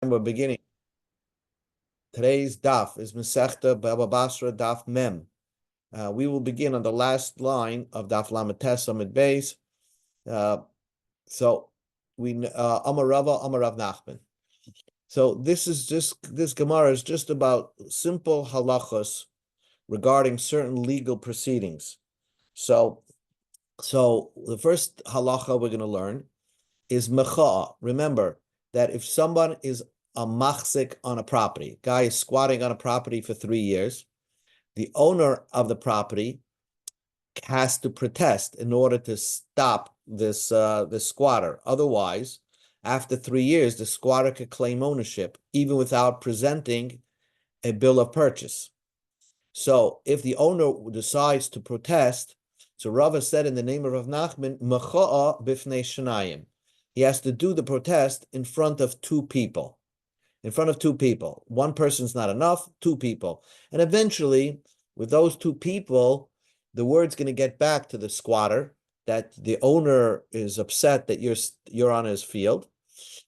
We're beginning. Today's daf is Masechta Bava Basra Daf Mem. We will begin on the last line of Daf Lamed Tes Amid Beis. So we Amar Rava, Amar Rav Nachman. So this Gemara is just about simple halachos regarding certain legal proceedings. So the first halacha we're going to learn is mecha'a. Remember that if someone is a machzik on a property, guy is squatting on a property for 3 years, the owner of the property has to protest in order to stop this squatter. Otherwise, after 3 years, the squatter could claim ownership even without presenting a bill of purchase. So if the owner decides to protest, so Rava said in the name of Rav Nachman, mecha'a bifnei shnayim. He has to do the protest in front of two people. In front of two people. One person's not enough, two people. And eventually, with those two people, the word's going to get back to the squatter that the owner is upset that you're on his field,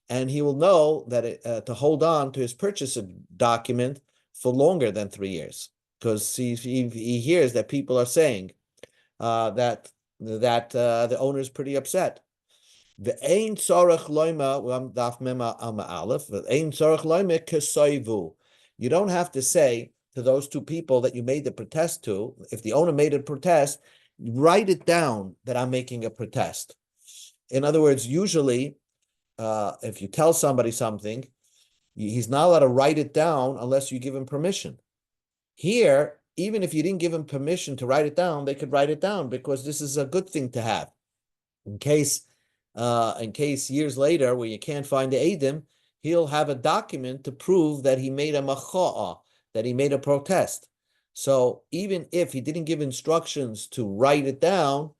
and he will know that to hold on to his purchase document for longer than 3 years, because he hears that people are saying that the owner is pretty upset. You don't have to say to those two people that you made the protest to, if the owner made a protest, write it down that I'm making a protest. In other words, usually, if you tell somebody something, he's not allowed to write it down unless you give him permission. Here, even if you didn't give him permission to write it down, they could write it down because this is a good thing to have. In case years later, where you can't find the Eidim, he'll have a document to prove that he made a macha'a, that he made a protest. So even if he didn't give instructions to write it down,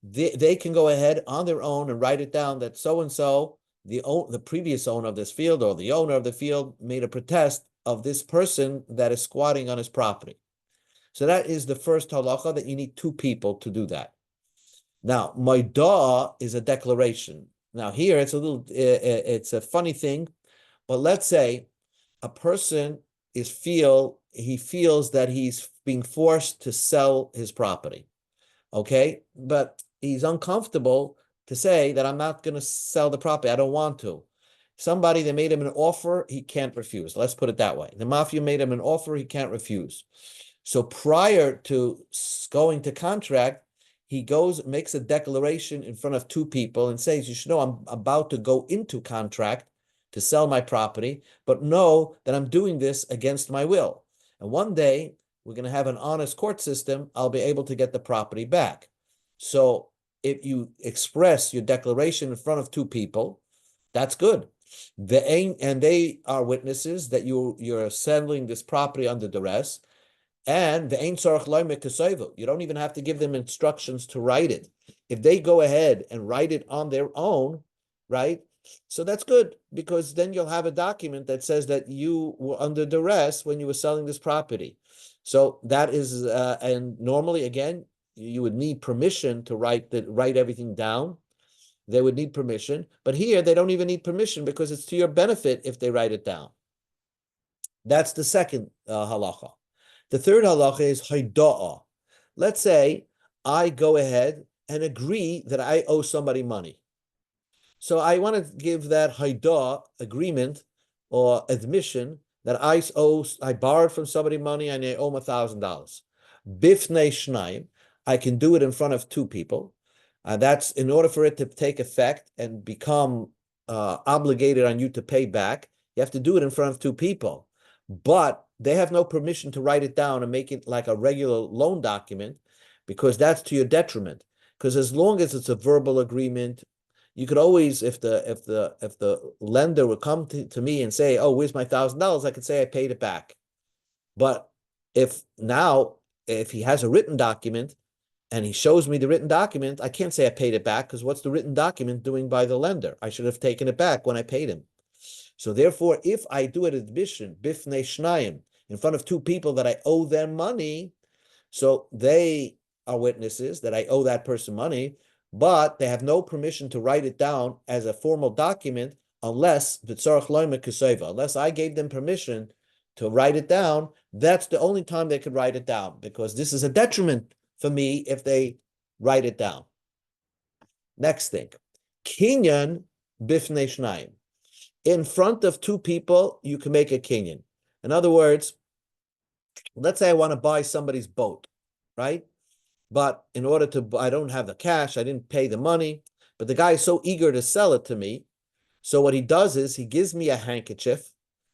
they can go ahead on their own and write it down that so-and-so, the previous owner of this field or the owner of the field made a protest of this person that is squatting on his property. So that is the first halacha, that you need two people to do that. Now, maidah is a declaration. Now, here it's a funny thing, but let's say a person feels that he's being forced to sell his property, okay? But he's uncomfortable to say that I'm not going to sell the property. I don't want to. Somebody, they made him an offer, he can't refuse. Let's put it that way. The mafia made him an offer, he can't refuse. So prior to going to contract, he makes a declaration in front of two people and says, you should know I'm about to go into contract to sell my property, but know that I'm doing this against my will. And one day, we're going to have an honest court system, I'll be able to get the property back. So if you express your declaration in front of two people, that's good. And they are witnesses that you're selling this property under duress. And the ein tzarich loimer kesoivu. You don't even have to give them instructions to write it. If they go ahead and write it on their own, right? So that's good, because then you'll have a document that says that you were under duress when you were selling this property. So that is, and normally, again, you would need permission to write everything down. They would need permission, but here they don't even need permission because it's to your benefit if they write it down. That's the second halacha. The third halacha is haida'ah. Let's say I go ahead and agree that I owe somebody money. So I want to give that haida'ah agreement or admission that I borrowed from somebody money and I owe him $1,000. Bifnei shnayim, I can do it in front of two people. That's in order for it to take effect and become obligated on you to pay back. You have to do it in front of two people. But they have no permission to write it down and make it like a regular loan document, because that's to your detriment. Because as long as it's a verbal agreement, you could always, if the lender would come to me and say, "Oh, where's my $1,000?" I could say I paid it back. But if he has a written document and he shows me the written document, I can't say I paid it back, because what's the written document doing by the lender? I should have taken it back when I paid him. So therefore, if I do an admission, bifnei shnayim, in front of two people that I owe them money, so they are witnesses that I owe that person money, but they have no permission to write it down as a formal document, unless I gave them permission to write it down. That's the only time they could write it down, because this is a detriment for me if they write it down. Next thing, kinyan bifnei shnayim. In front of two people, you can make a kinyan. In other words, let's say I want to buy somebody's boat, right? But in order to, I don't have the cash, I didn't pay the money, but the guy is so eager to sell it to me. So what he does is he gives me a handkerchief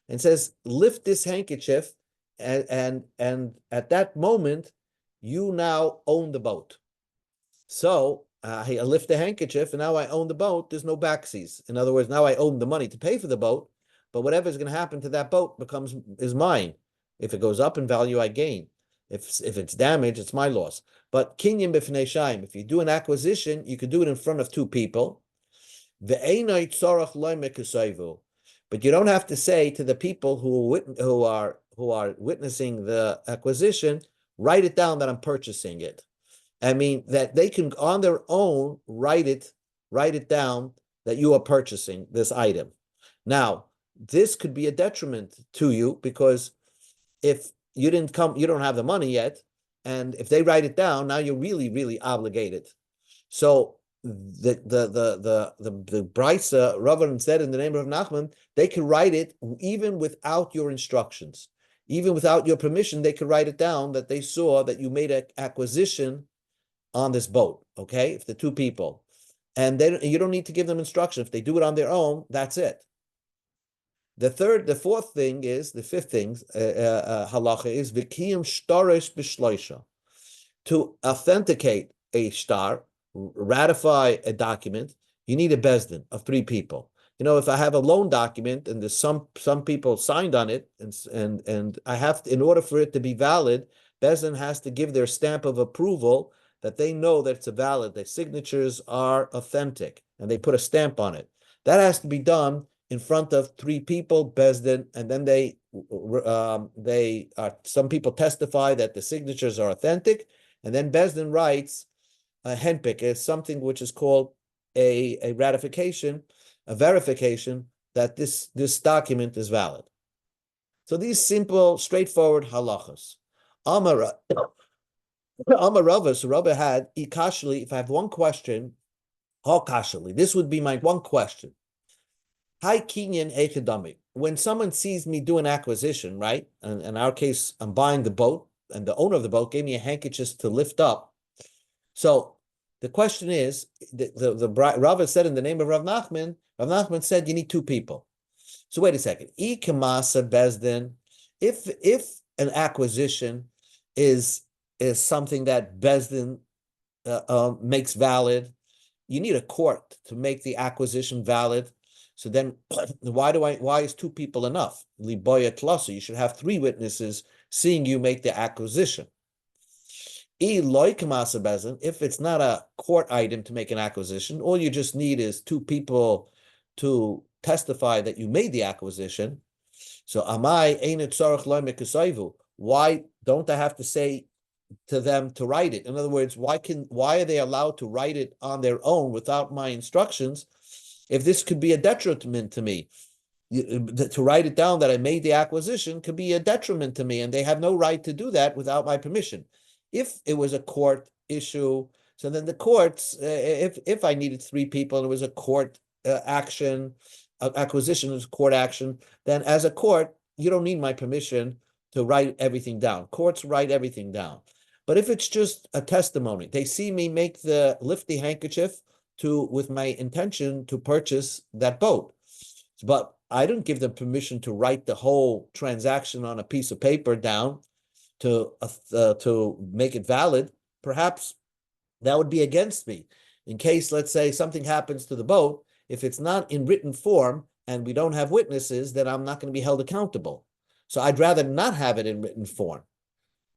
and says, lift this handkerchief, and at that moment, you now own the boat. So I lift the handkerchief, and now I own the boat. There's no backseas. In other words, now I own the money to pay for the boat, but whatever's going to happen to that boat is mine. If it goes up in value, I gain. If it's damaged, it's my loss. But kinyan b'fnei shayim, if you do an acquisition, you could do it in front of two people. But you don't have to say to the people who are witnessing the acquisition, write it down that I'm purchasing it. I mean, that they can on their own write it down that you are purchasing this item. Now, this could be a detriment to you, because if you don't have the money yet, and if they write it down, now you're really, really obligated. So the Brisa, Rava said in the name of Nachman, they could write it even without your instructions, even without your permission. They could write it down that they saw that you made an acquisition on this boat. Okay, if the two people, and you don't need to give them instruction. If they do it on their own, that's it. The fifth thing, halacha is v'kiyum shtaresh b'shloisha. To authenticate a shtar, ratify a document, you need a bezdin of three people. You know, if I have a loan document and there's some people signed on it, and I have to, in order for it to be valid, bezdin has to give their stamp of approval that they know that it's a valid, their signatures are authentic, and they put a stamp on it. That has to be done in front of three people, bezdin, and then some people testify that the signatures are authentic, and then bezdin writes a henpik, is something which is called a ratification, a verification that this document is valid. So these simple, straightforward halachas. Amar Rava, so Rava had ikashli. If I have one question, hakashli. This would be my one question. Hi kinyan echidami. When someone sees me do an acquisition, right? And in our case, I'm buying the boat, and the owner of the boat gave me a handkerchief to lift up. So the question is, the Rava said in the name of Rav Nachman said you need two people. So wait a second. Ikemasa bezdin. If an acquisition is something that bezdin makes valid, you need a court to make the acquisition valid. So then, why is two people enough? Liboya tlasa, you should have three witnesses seeing you make the acquisition. If it's not a court item to make an acquisition, all you just need is two people to testify that you made the acquisition. So why don't I have to say to them to write it? In other words, why are they allowed to write it on their own without my instructions? If this could be a detriment to me, to write it down that I made the acquisition could be a detriment to me, and they have no right to do that without my permission. If it was a court issue, so then the courts, if I needed three people and it was a court action, acquisition was court action, then as a court, you don't need my permission to write everything down. Courts write everything down. But if it's just a testimony, they see me lift the handkerchief with my intention to purchase that boat, but I didn't give them permission to write the whole transaction on a piece of paper down to make it valid. Perhaps that would be against me. In case, let's say, something happens to the boat, if it's not in written form and we don't have witnesses, then I'm not going to be held accountable. So I'd rather not have it in written form.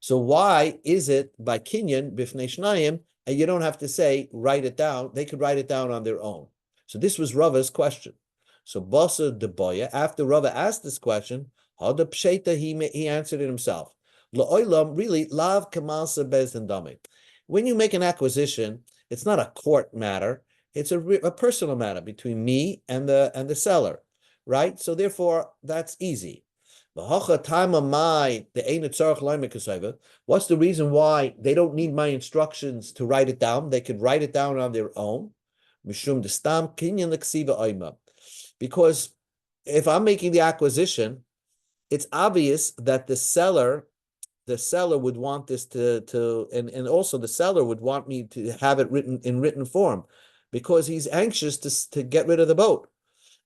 So why is it by kinyan bifnei shnayim, and you don't have to say, write it down? They could write it down on their own. So this was Rava's question. So Basra de Boya, after Rava asked this question, Hada Psheta, he answered it himself. La'olam, really, lav kamalsa bezdin dami. When you make an acquisition, it's not a court matter. It's a personal matter between me and the seller, right? So therefore, that's easy. What's the reason why they don't need my instructions to write it down? They could write it down on their own. Because if I'm making the acquisition, it's obvious that the seller would want this and also the seller would want me to have it written in written form because he's anxious to get rid of the boat.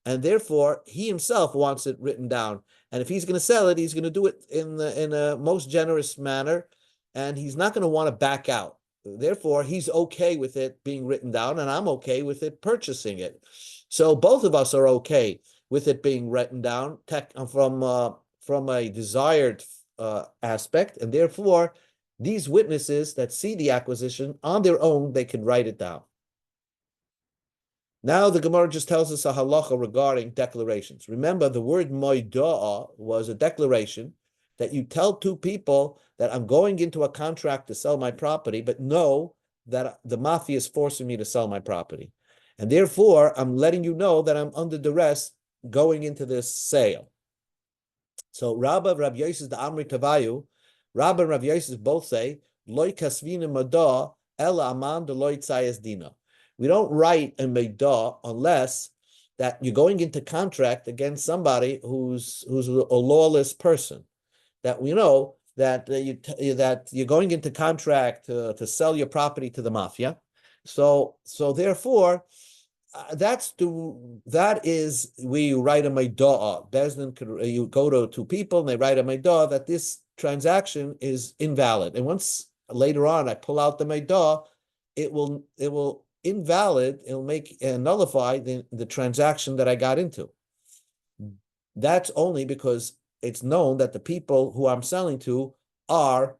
And therefore, he himself wants it written down. And if he's going to sell it, he's going to do it in a most generous manner, and he's not going to want to back out. Therefore, he's okay with it being written down, and I'm okay with it purchasing it. So both of us are okay with it being written down from a desired aspect, and therefore, these witnesses that see the acquisition on their own, they can write it down. Now the Gemara just tells us a halacha regarding declarations. Remember, the word moida'a was a declaration that you tell two people that I'm going into a contract to sell my property, but know that the mafia is forcing me to sell my property. And therefore, I'm letting you know that I'm under duress going into this sale. So Rabba, Rabbi Yosef, the Amri Tavayu, Rabba and Rabbi Yosef both say, Loi kasvina mada ela aman de loi tzayas dina. We don't write a meidah unless that you're going into contract against somebody who's a lawless person. That we know that that you're going into contract to sell your property to the mafia. So therefore, that is where you write a meidah. Bezdin could you go to two people and they write a meidah that this transaction is invalid. And once later on I pull out the meidah, it will invalid, it'll make nullify the transaction that I got into. That's only because it's known that the people who I'm selling to are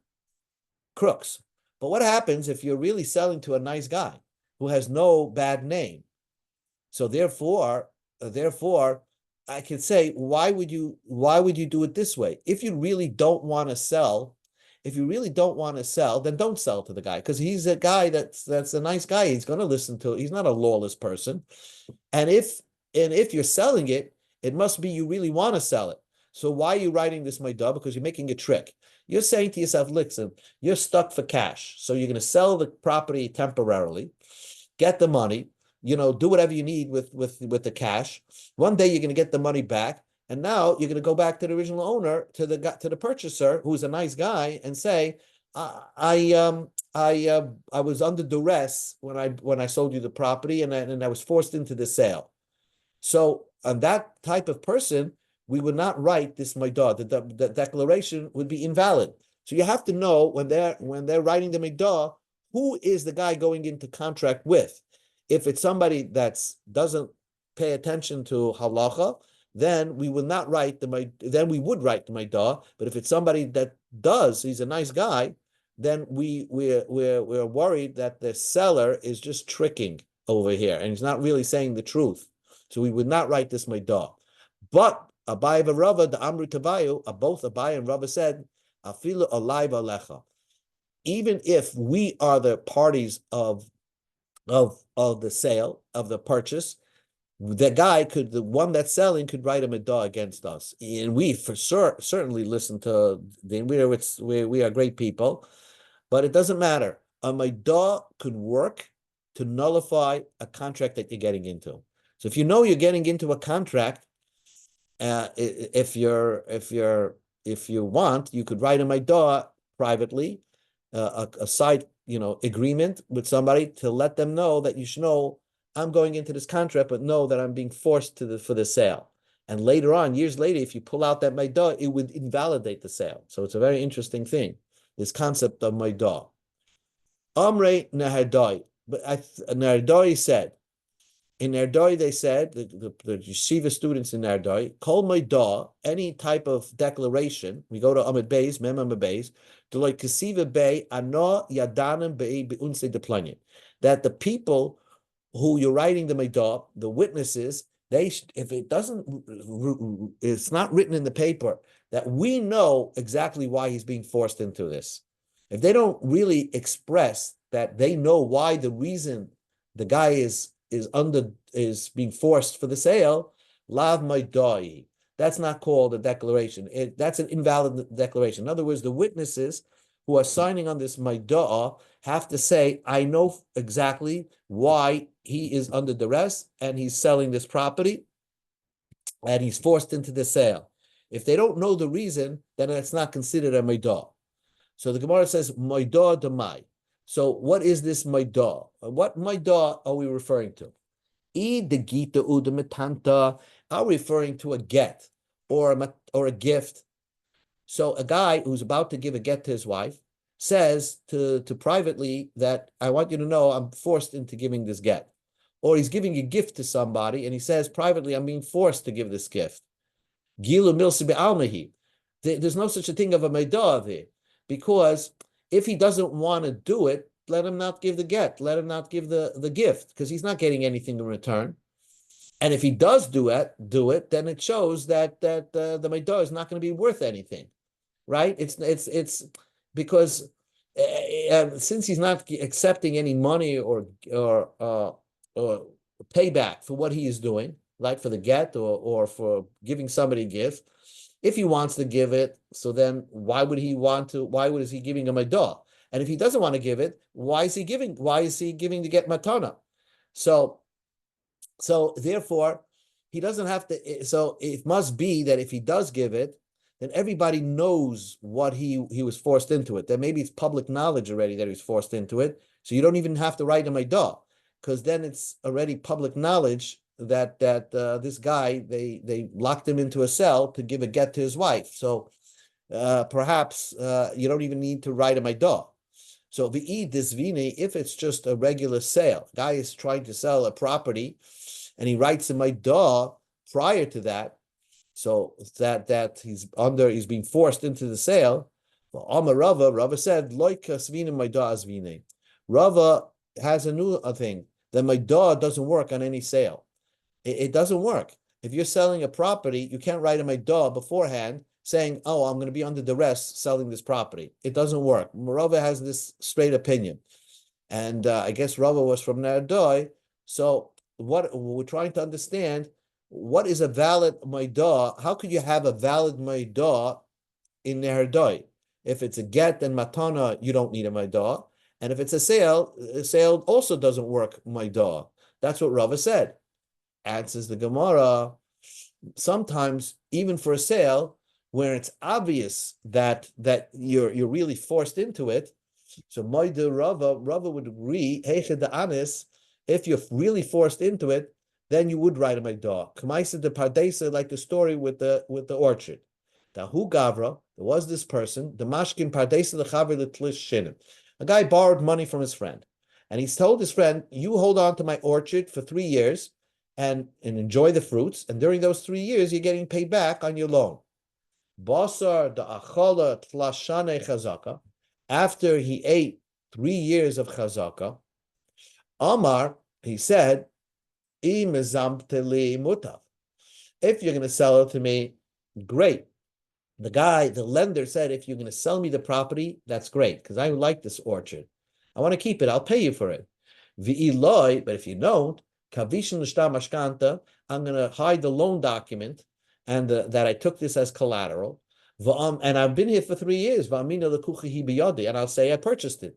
crooks. But what happens if you're really selling to a nice guy who has no bad name? So therefore, I can say, why would you do it this way? If you really don't want to sell, then don't sell to the guy, because he's a guy that's a nice guy. He's going to listen to it. He's not a lawless person. And if you're selling it, it must be you really want to sell it. So why are you writing this meidah? Because you're making a trick. You're saying to yourself, listen, you're stuck for cash. So you're going to sell the property temporarily, get the money, do whatever you need with the cash. One day you're going to get the money back. And now you're going to go back to the original owner, to the purchaser, who's a nice guy, and say, I was under duress when I sold you the property, and I was forced into the sale. So on that type of person, we would not write this meidah. The declaration would be invalid. So you have to know when they're writing the meidah, who is the guy going into contract with. If it's somebody that doesn't pay attention to halacha, then we will not write then we would write the meidah. But if it's somebody that does, he's a nice guy, then we're worried that the seller is just tricking over here and he's not really saying the truth. So we would not write this meidah. But Abai and Rava, the Amru Tavayu, both Abai and Rava said, Afilu alai v'alecha. Even if we are the parties of the sale, of the purchase, the one that's selling could write a meidah against us. And we for sure certainly listen to we are great people, but it doesn't matter. A meidah could work to nullify a contract that you're getting into. So if you know you're getting into a contract, if you want, you could write a meidah privately, a side agreement with somebody to let them know that you should know I'm going into this contract, but know that I'm being forced for the sale. And later on, years later, if you pull out that meidah, it would invalidate the sale. So it's a very interesting thing, this concept of meidah. Amrei Nehardai, but Nehardai said. In Nehardai, they said, the yeshiva students in Nehardai, kol meidah, any type of declaration, we go to Amid Beis, Mem Amid Beis, to like kesiva bei ano yadanim bei beunse deplanyan, that the people who you're writing the meidah, the witnesses, if it's not written in the paper that we know exactly why he's being forced into this. If they don't really express that they know why the reason the guy is is being forced for the sale, lav maidai. That's not called a declaration. That's an invalid declaration. In other words, the witnesses who are signing on this maidah have to say, I know exactly why he is under duress and he's selling this property and he's forced into the sale. If they don't know the reason, then it's not considered a maidah. So the Gemara says, maidah demai. So what is this maidah? What maidah are we referring to? Are referring to a get or a gift. So a guy who's about to give a get to his wife says to privately that I want you to know I'm forced into giving this get. Or he's giving a gift to somebody and he says privately, I'm being forced to give this gift. Gilu milsi be'almahi. There's no such a thing of a maidah there, because if he doesn't want to do it, let him not give the get, let him not give the gift, because he's not getting anything in return. And if he does do it, then it shows that the maidah is not going to be worth anything, right? It's because since he's not accepting any money or payback for what he is doing, like for the get or for giving somebody a gift. If he wants to give it, so then why is he giving a maidah? And if he doesn't want to give it, why is he giving the get matana? So therefore, he doesn't have to, so it must be that if he does give it, then everybody knows what he was forced into it. Then maybe it's public knowledge already that he was forced into it. So you don't even have to write a maidah, because then it's already public knowledge that this guy, they locked him into a cell to give a get to his wife. So perhaps you don't even need to write a maidah. So if it's just a regular sale, guy is trying to sell a property and he writes a maidah prior to that, so that he's being forced into the sale. Rava said, Rava has a new thing. The maidah doesn't work on any sale. It doesn't work. If you're selling a property, you can't write a maidah beforehand saying, oh, I'm going to be under duress selling this property. It doesn't work. Rava has this straight opinion. And I guess Rava was from Nardoi. So what we're trying to understand, what is a valid maidah? How could you have a valid maidah in Nardoi? If it's a get and matana, you don't need a maidah. And if it's a sale also doesn't work maidah. That's what Rava said. Answers the Gemara, sometimes even for a sale where it's obvious that you're really forced into it. So Moida Rava would agree, if you're really forced into it, then you would write a maidah. Kamaisa de Pardesa, like the story with the orchard. Dahu Gavra, there was this person, the Mashkin Pardesa lechaver letlish shinim. A guy borrowed money from his friend, and he's told his friend, you hold on to my orchard for 3 years and enjoy the fruits, and during those 3 years, you're getting paid back on your loan. Basra da achala tlashane chazaka. After he ate 3 years of chazaka, Amar, he said, if you're going to sell it to me, great. The lender said, if you're going to sell me the property, that's great, because I like this orchard. I want to keep it. I'll pay you for it. But if you don't, I'm going to hide the loan document and that I took this as collateral. And I've been here for 3 years. And I'll say I purchased it.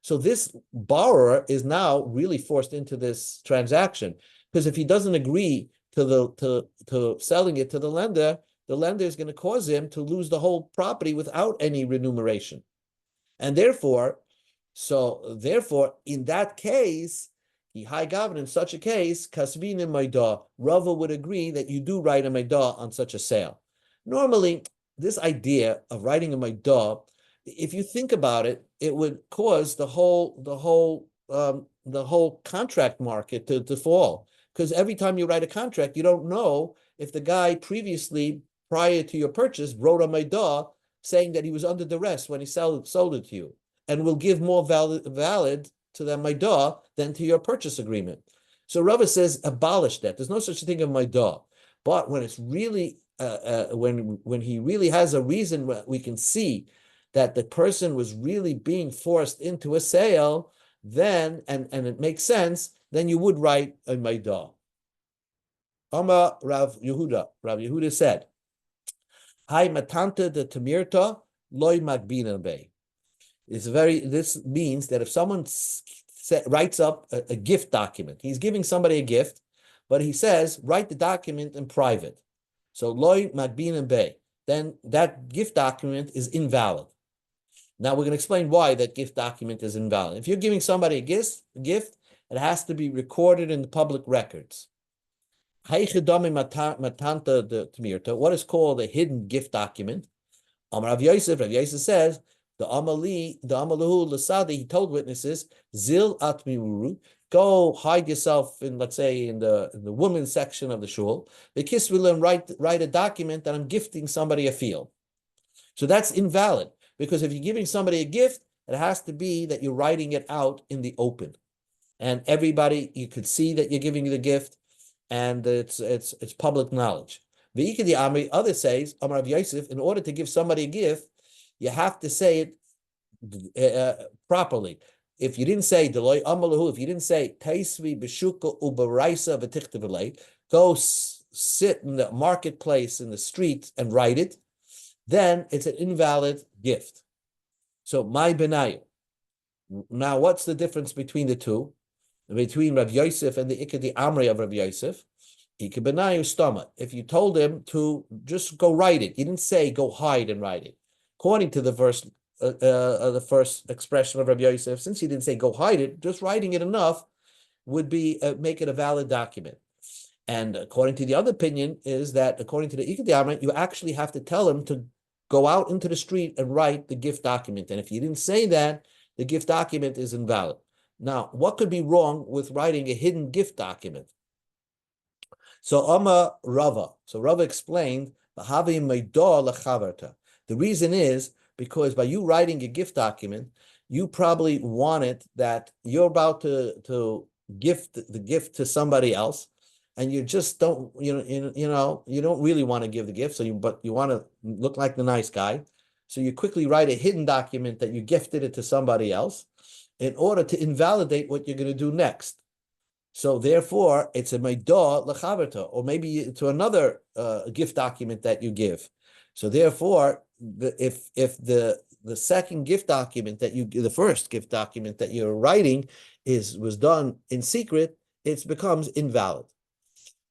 So this borrower is now really forced into this transaction, because if he doesn't agree to selling it to the lender is going to cause him to lose the whole property without any remuneration. And therefore, in that case, in such a case, kasvin in maidah, Rava would agree that you do write a maidah on such a sale. Normally, this idea of writing a maidah, if you think about it, it would cause the whole contract market to fall. Because every time you write a contract, you don't know if the guy previously, prior to your purchase, wrote a maidah saying that he was under duress when he sold it to you, and will give more valid to that maidah than to your purchase agreement. So Rava says, abolish that. There's no such thing as maidah. But when it's really, when he really has a reason, we can see that the person was really being forced into a sale, then, and it makes sense, then you would write a Maidah. Amar Rav Yehuda. Rav Yehuda said, Hai matanta de tamirta loy magbina be. This means that if someone writes up a gift document, he's giving somebody a gift, but he says, write the document in private. So loy magbina be, then that gift document is invalid. Now we're going to explain why that gift document is invalid. If you're giving somebody a gift, it has to be recorded in the public records. What is called a hidden gift document? Rav Yosef says, the Amalahu Lasadi, he told witnesses, Zil Atmiruru, go hide yourself in, let's say, in the women's section of the shul. The kiss will and write a document that I'm gifting somebody a field. So that's invalid, because if you're giving somebody a gift, it has to be that you're writing it out in the open. And everybody, you could see that you're giving the gift, and it's public knowledge. The other says, Amar Rav Yosef, in order to give somebody a gift, you have to say it properly. If you didn't say Deloy Amalahu, if you didn't say Taisvi Beshuka Ubaraisa V'Tichtavilei, go sit in the marketplace in the street and write it, then it's an invalid gift. So my benayu. Now, what's the difference between the two? Between Rav Yosef and the Ikadi Amri of Rav Yosef? If you told him to just go write it, you didn't say go hide and write it. According to the first expression of Rav Yosef, since he didn't say go hide it, just writing it enough would be make it a valid document. And according to the other opinion is that according to the Ikadi Amri, you actually have to tell him to go out into the street and write the gift document. And if you didn't say that, the gift document is invalid. Now, what could be wrong with writing a hidden gift document? So Rava explained, the reason is because by you writing a gift document, you probably wanted that you're about to gift the gift to somebody else, and you just don't, you don't really want to give the gift, but you want to look like the nice guy. So you quickly write a hidden document that you gifted it to somebody else in order to invalidate what you're going to do next. So therefore, it's a meidah lechaverta, or maybe to another gift document that you give. So therefore, if the second gift document the first gift document that you're writing was done in secret, it becomes invalid.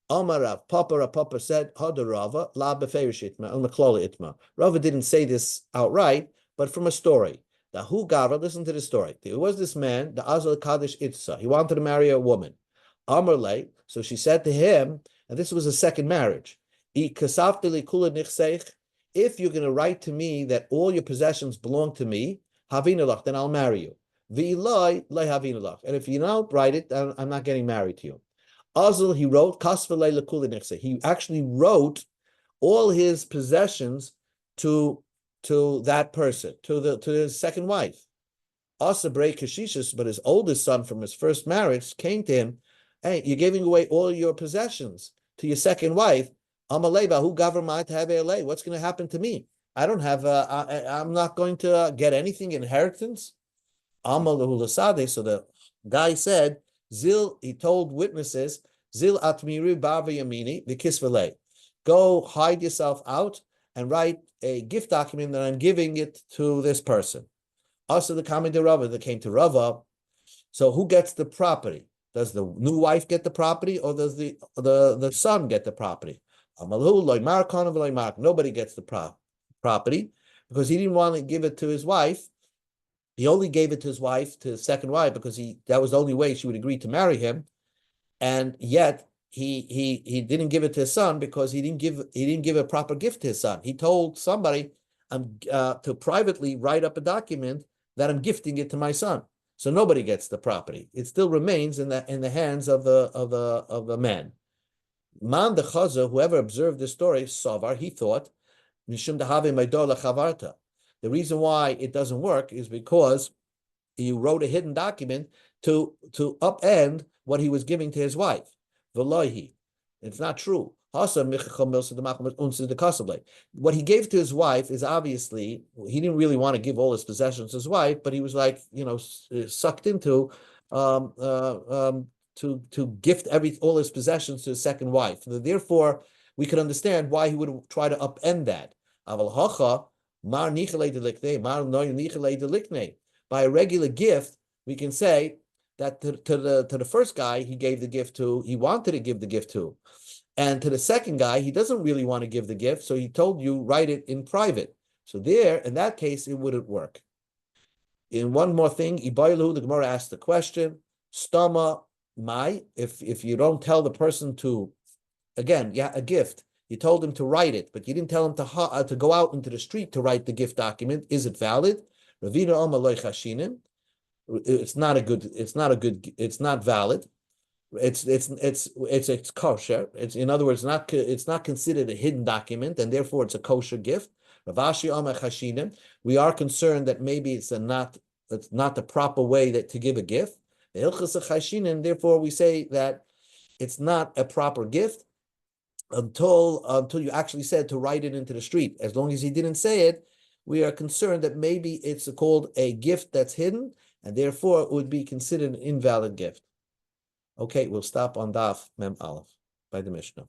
Amar Papa said, Rava la befeirishitma al maklala itma. Rava didn't say this outright, but from a story. The who gavra, listen to the story. There was this man, the Azal Kaddish Itza. He wanted to marry a woman. Amarle, so she said to him, and this was a second marriage. If you're going to write to me that all your possessions belong to me, havinalach, then I'll marry you. And if you don't write it, then I'm not getting married to you. Azal, he wrote, he actually wrote all his possessions to that person, to his second wife. Asabrei Kashishis, but his oldest son from his first marriage came to him, hey, you're giving away all your possessions to your second wife. Amaleba, who government have LA? What's going to happen to me? I don't have I'm not going to get anything inheritance. Amalahu Lasade. So the guy said, Zil, he told witnesses, Zil atmiru bava yamini, the kisvele. Go hide yourself out and write a gift document that I'm giving it to this person. Also, the comment to Rava that came to Rava. So who gets the property? Does the new wife get the property, or does the son get the property? Nobody gets the property because he didn't want to give it to his wife. He only gave it to his wife, to his second wife, because that was the only way she would agree to marry him. And yet he didn't give it to his son because he didn't give a proper gift to his son. He told somebody to privately write up a document that I'm gifting it to my son. So nobody gets the property. It still remains in the hands of the man. Man the Chaza, whoever observed this story, Savar, he thought, Mishum dehave meidah lechavarta. The reason why it doesn't work is because he wrote a hidden document to upend what he was giving to his wife. V'lohi. It's not true. What he gave to his wife is obviously, he didn't really want to give all his possessions to his wife, but he was like, sucked into to gift all his possessions to his second wife. Therefore, we could understand why he would try to upend that. By a regular gift, we can say that to the first guy he gave the gift to, he wanted to give the gift to. And to the second guy, he doesn't really want to give the gift, so he told you, write it in private. So there, in that case, it wouldn't work. In one more thing, Ibailu, the Gemara asked the question, Stama Mai, if you don't tell the person to, again, yeah, a gift, you told him to write it, but you didn't tell him to go out into the street to write the gift document, is it valid? Ravina Oma Loy Chashinin. It's not valid. It's kosher. It's, in other words, it's not considered a hidden document, and therefore it's a kosher gift. Ravashi Amar Chashinin. We are concerned that maybe it's not the proper way to give a gift. The Hilchas Chashinin. Therefore, we say that it's not a proper gift until you actually said to write it into the street. As long as he didn't say it, we are concerned that maybe it's called a gift that's hidden, and therefore it would be considered an invalid gift. Okay, we'll stop on Daf Mem Aleph by the Mishnah.